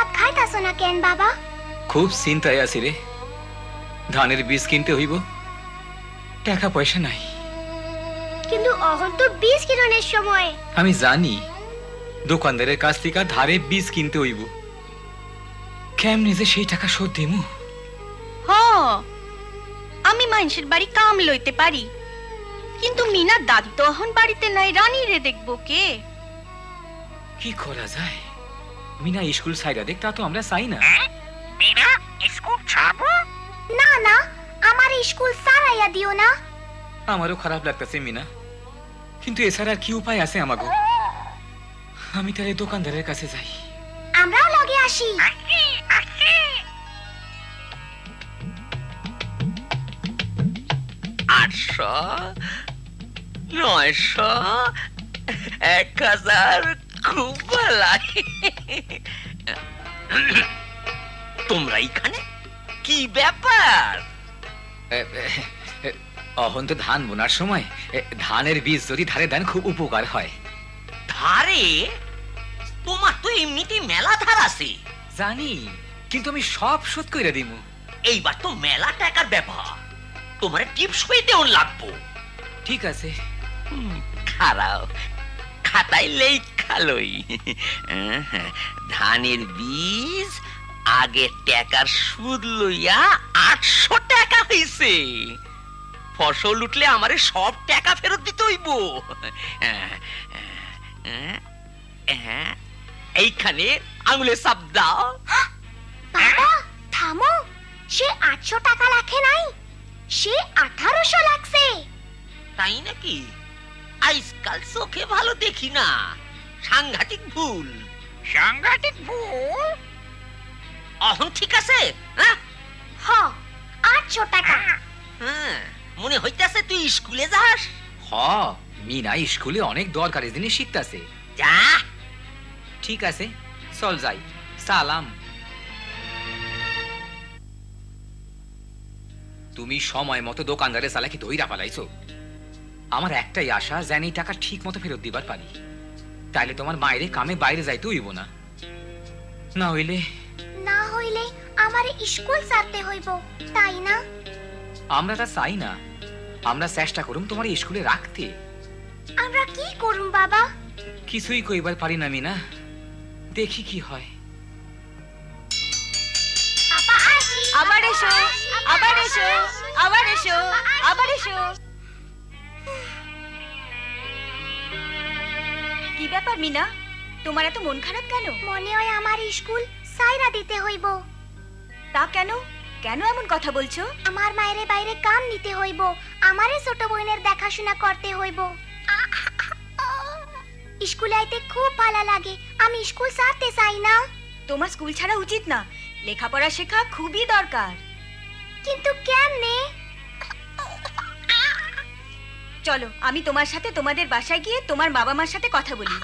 ভাত খাইতাছো না কেন বাবা? খুব চিন্তায় আছি রে। ধানের বীজ কিনতে হইব, টাকা পয়সা নাই। কিন্তু অহন তো বীজ কিরণের সময়। আমি জানি, দোকানদারের কাছ থেকে ধারে বীজ কিনতে হইব। কেমনে যে সেই টাকা শোধ দিমু? হ, আমি মানুষের বাড়ি কাম লইতে পারি, কিন্তু মিনা দাদি তো এখন বাড়িতে নাই, রানী রে দেখবো কে? কি করা যায়? মিনা স্কুল ছাইরা দেখ, তা তো আমরা চাই না। মিনা স্কুল ছাড়বো? না না, আমার স্কুল সারাইয়া দিও না। আমারও খারাপ লাগতেছে মিনা, কিন্তু এছাড়া আর কি উপায় আছে আমাগো? আমি তাহলে দোকানদারের কাছে যাই। আমরাও লগে আসি। আসি আসি। 800, 900, 1000, খুব ভালো। তোমরা এখানে কি ব্যাপার? অহন তো ধান বোনার সময়, ধানের বীজ যদি ধারে দেন খুব উপকার হয়। ধারে? তোমার তো এমনিতেই মেলা ধার আছে। জানি, কিন্তু আমি সব শোধ কইরা দিমু। এইবার তো মেলা টাকার ব্যাপার, তোমার টিপস হইতে লাগবো। ঠিক আছে। খারাও, খাতায় লেখালই। ধানের বীজ আগে টাকার সুদ লইয়া 800 টাকা হইছে। ফসল উঠলে আমারে সব টাকা ফেরত দিতে হইব। এইখানে আঙুলে চাপ দাও। বাবা থামো, সে 800 টাকা লাখে নাই, সে 1800 লাগছে। তাই নাকি? আজকাল চোখে ভালো দেখি না, সাংঘাতিক ভুল। সাংঘাতিক ভুল? অহন ঠিক আছে? হ, 800 টাকা। হ্যাঁ, মনে হইতাছে তুই স্কুলে যাস। হ, মিনা স্কুলে অনেক দরকারি জিনিস শিখতাছে। যা। ঠিক আছে, চল যাই। সালাম। তুমি সময় মতো দোকানদারের চালাকি ধইরা পালাইছো। আমার একটাই আশা, যেন এই টাকা ঠিক মতো ফেরত দিবার পারি। তাইলে তোমার মায়েরে কামে বাইরে যাইতে হইব না। না হইলে আমার স্কুল ছাড়তে হইব, তাই না? আমরা তা চাই না। আমরা চেষ্টা করুম তোমার স্কুলে রাখতে। আমরা কি করুম বাবা? কিছুই কইবার পারি না মিনা, দেখি কি হয়। আবার এসো, আবার এসো, আবার এসো, আবার এসো। কি ব্যাপার মিনা, তোমার এত মন খারাপ কেন? মনে হয় আমার স্কুল সাইরা দিতে হইব। তা কেন? কেন এমন কথা বলছো? আমার মায়েরে বাইরে কাম নিতে হইব, আমারে ছোট বোনের দেখাশোনা করতে হইব। স্কুলে আইতে খুব ভালো লাগে, আমি স্কুল ছাড়তে চাই না। তোমার স্কুল ছাড়া উচিত না, লেখাপড়া শেখা খুবই দরকার। কিন্তু কেমনে? চলো, আমি তোমার সাথে তোমাদের বাসায় গিয়ে তোমার বাবা মার সাথে কথা বলি।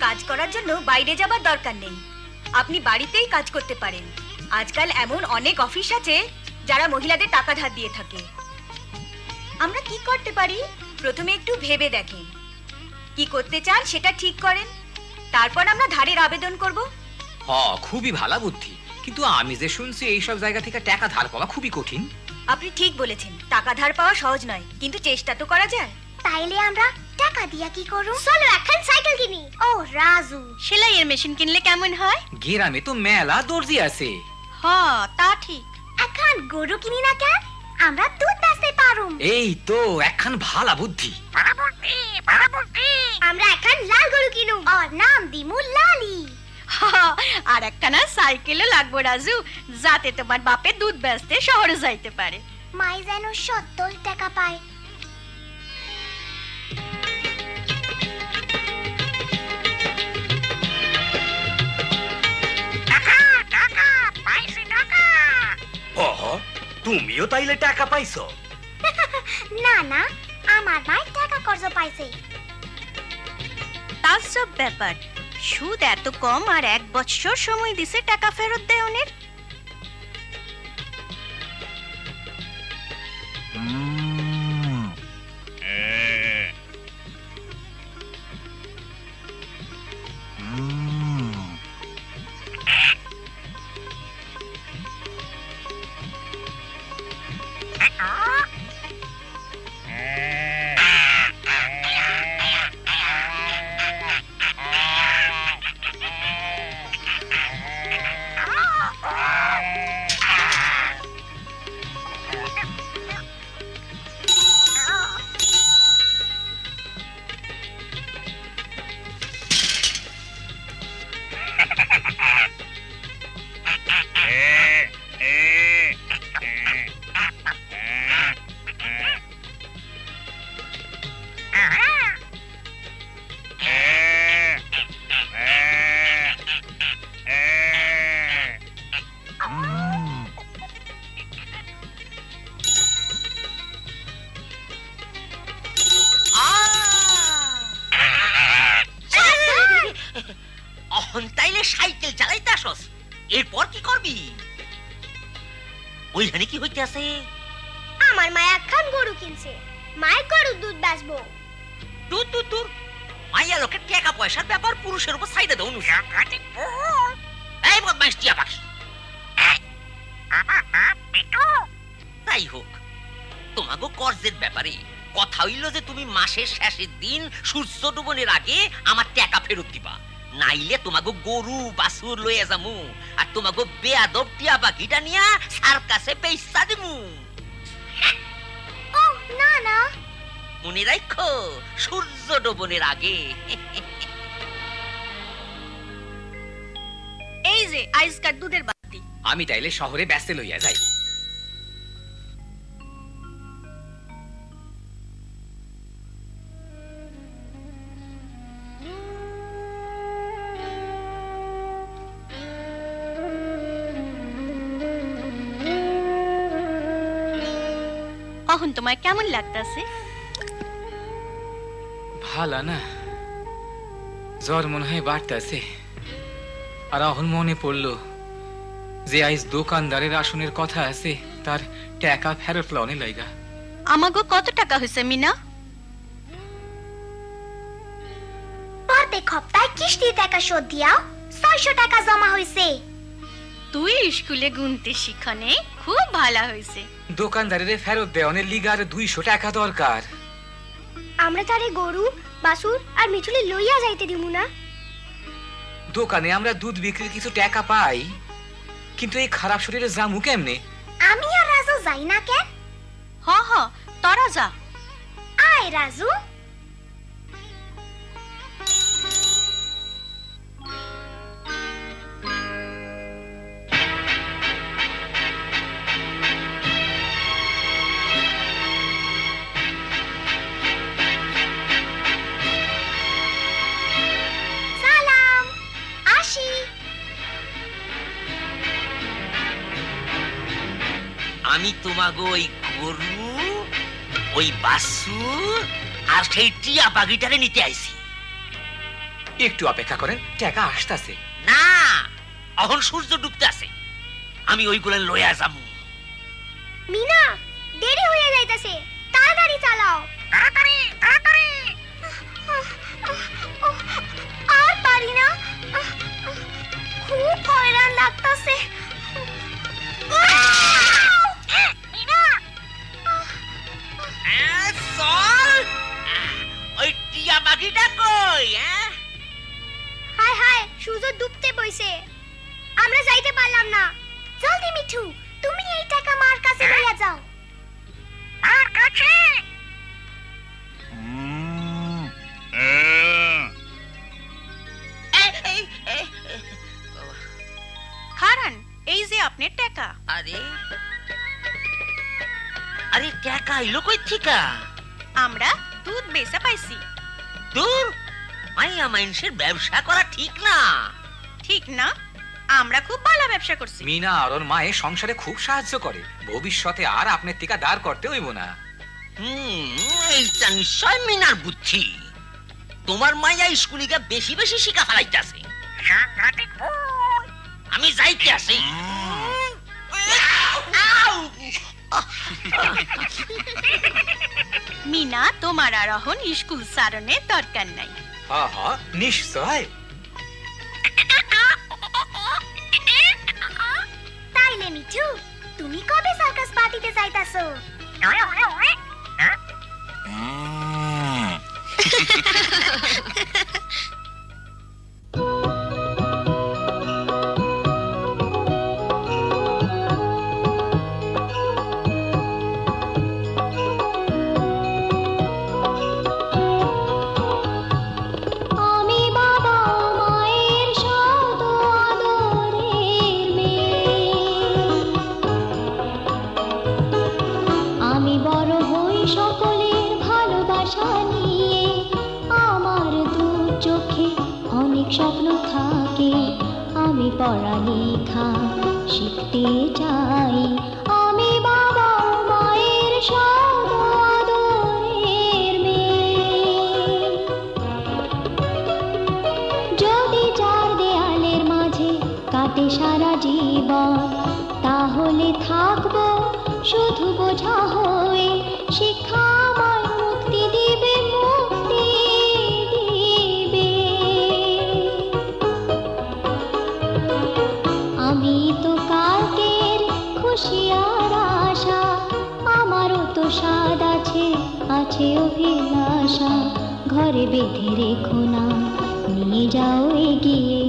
কাজ করার জন্য বাইরে যাবার দরকার নেই, আপনি বাড়িতেই কাজ করতে পারেন। আজকাল এমন অনেক অফিস আছে যারা মহিলাদের টাকা ধার দিয়ে থাকে। আমরা কি করতে পারি? প্রথমে একটু ভেবে দেখেন, কি করতে চান সেটা ঠিক করেন, তারপর আমরা ধারের আবেদন করব। হ, খুবই ভালো বুদ্ধি, কিন্তু আমি যে শুনছি এইসব জায়গা থেকে টাকা ধার পাওয়া খুবই কঠিন। আপনি ঠিক বলেছেন, টাকা ধার পাওয়া সহজ নয়, কিন্তু চেষ্টা তো করা যায়। তাইলে আমরা টাকা দিয়া কি করুম? চলো এখন সাইকেল কিনি। ও রাজু, সেলাইয়ের মেশিন কিনলে কেমন হয়? গ্রামে তো মেলা দর্জি আছে। হ্যাঁ, তা ঠিক। এখন গরু কিনি না কেন? আমরা দুধ বেচতে পারুম। এই তো একখান ভালো বুদ্ধি। আমরা এখন লাল গরু কিনুম, আর নাম দিমু লালি। আর একটা না সাইকেলও লাগবো রাজু, যাতে তোমার বাপে দুধ বেচতে শহরে যাইতে পারে। মাই যেন 70 টাকা পায়। তুমিও তাইলে টাকা পাইছো? না না, আমার মাই টাকা কর্জ পাইছে। তার সব ব্যাপার, সুদ এত কম আর 1 বছর সময় দিছে টাকা ফেরত দেওয়ার। সাইকেল চালাইতে আসস, এরপর কি করবি? ওইখানে কি হইতে আছে? আমার মা একখান গরু কিনছে, মায়ের গরুর দুধ বেচবো। দূর দূর দূর, মাইয়া লোকের টাকা পয়সার ব্যাপার পুরুষের উপর সাইডে দাও। এই বদমাইশ টিয়া পাখি। তাই হোক, তোমাগো কর্জের ব্যাপারে কথা হইল যে তুমি মাসের শেষের দিন সূর্য ডুবনের আগে আমার টাকা ফেরত দিবা, নাইলে তোমাগো গরু বাছুর লইয়া যামু, আর তোমাগো বেয়াদব টিয়া পাখিটা নিয়া সার্কাসে বেইচ্ছা দিমু। ও না না, মনে রাখো, সূর্য ডুবনের আগে। এই যে আইসকার দুধের বালতি। আমি তাইলে শহরে ব্যস্ত লইয়া যাই। এখন তোমার কেমন লাগতাছে? ভালো না, জ্বর মনে হয় বাড়তেছে। আর এখন মনে পড়লো যে আইজ দোকানদারের আসনের কথা আছে, তার টাকা ফেরত লনে লাইগা। আমাগো কত টাকা হইছে মিনা? প্রত্যেক সপ্তাহে কিস্তি টাকা শোধ দিয়াও 600 টাকা জমা হইছে। তুই স্কুলে গুনতে শিখানে খুব ভালো হইছে। দোকানদারের ফেরত দেওয়ানের লিগার 200 টাকা দরকার। আমরা তারে গরু বাছুর আর মিঠুলি লইয়া যাইতে দিমু না। দোকানে আমরা দুধ বিক্রির কিছু টাকা পাই, কিন্তু এই খারাপ শরীরে জামু কেমনে? আমি আর রাজু যাই না কেন? হ হ, তোরা যা। আয় রাজু। সালাম, আসি। আমি তোমাগো ওই গরু, ওই বাছুর আর সেই টিয়া পাখিটারে নিতে আইছি। একটু অপেক্ষা করেন, টাকা আসতাছে। না, এখন সূর্য ডুবতে আছে, আমি ওইগুলো লইয়া যাবো। মিনা, দেরি হয়ে যাইতাছে, তাড়াতাড়ি চালাও। তাড়াতাড়ি তাড়াতাড়ি। আর পারি না, খুব হয়রান লাগতাছে। মিনা, চল, ওই টিয়া পাখিটা কই? হায় হায়, সূর্য ডুবতে বইছে, আমরা যাইতে পারলাম না। জলদি মিঠু, তুমি এই টাকা মার কাছে লইয়া যাও। মার কাছে? খারান, এই যে আপনার টাকা। আরে আরে, টাকা এলো কই থিকা? আমরা দুধ বেচা পাইছি। দূর, মাইয়া মানুষের ব্যবসা করা ঠিক না। ঠিক না? আমরা খুব ভালো ব্যবসা করছি। মিনা আর ওর মায়ে সংসারে খুব সাহায্য করে, ভবিষ্যতে আর আপনার টিকা দাঁড় করতে হইব না। এইটা নিশ্চয় মিনার বুদ্ধি। তোমার মাইয়া স্কুলিকে বেশি বেশি শিখা ফেলাইতেছে। আমি যাইতে আসি। মিনা, তোমার আর এখন স্কুল সারণের দরকার নাই। হ্যাঁ হ্যাঁ, নিশ্চয়। তাইলে মিঠু, তুমি কবে সার্কাস পার্টিতে যাইতাছো? আমি বাবা মায়ের শত আদরের মেয়ে, আমি বড় হই সকলের ভালোবাসা নিয়ে, আমার দু চোখে অনেক স্বপ্ন থাকে, আমি পড়ালেখা শিখতে চাই, আমি বাবা মায়ের শত আদরের মেয়ে। যদি চার দেয়ালের জীবন, তাহলে থাকবো শুধু বোঝা হয়ে। শিক্ষা আমায় মুক্তি দিবে, মুক্তি দিবে। আমি তো কালকের খুশি আর আশা, আমারও তো স্বাদ আছে, আছে অভিলাষা। ঘরে বেঁধে রেখো না, নিয়ে যাও এগিয়ে